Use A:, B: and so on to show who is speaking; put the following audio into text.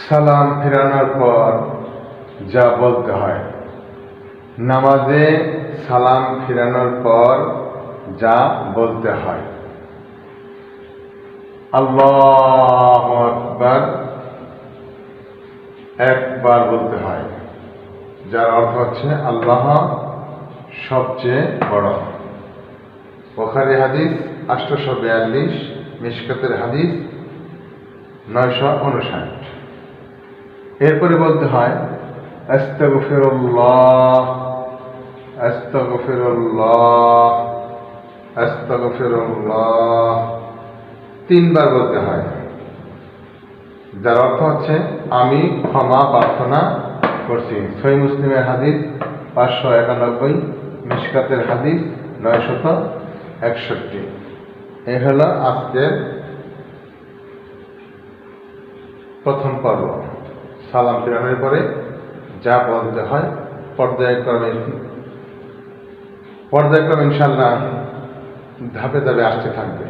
A: সালাম ফেরানোর পর যা বলতে হয়। নামাজে সালাম ফেরানোর পর যা বলতে হয়। আল্লাহু আকবার একবার বলতে হয়, যার অর্থ হচ্ছে আল্লাহ সবচেয়ে বড়। বুখারী হাদিস 842, মিশকাতের হাদিস 959। এরপরে বলতে হয় আস্তাগফিরুল্লাহ, আস্তাগফিরুল্লাহ, আস্তাগফিরুল্লাহ 3 বার বলতে হয়, যার অর্থ হচ্ছে আমি ক্ষমা প্রার্থনা করছি। সহিহ মুসলিমের হাদিস 591, মিশকাতের হাদিস 961। এই হলো আজকের প্রথম পর্ব। সালাম ফেরানোর পরে যা বলতে হয় পর্যায়ক্রমে ইনশাআল্লাহ ধাপে ধাপে আসতে থাকবে।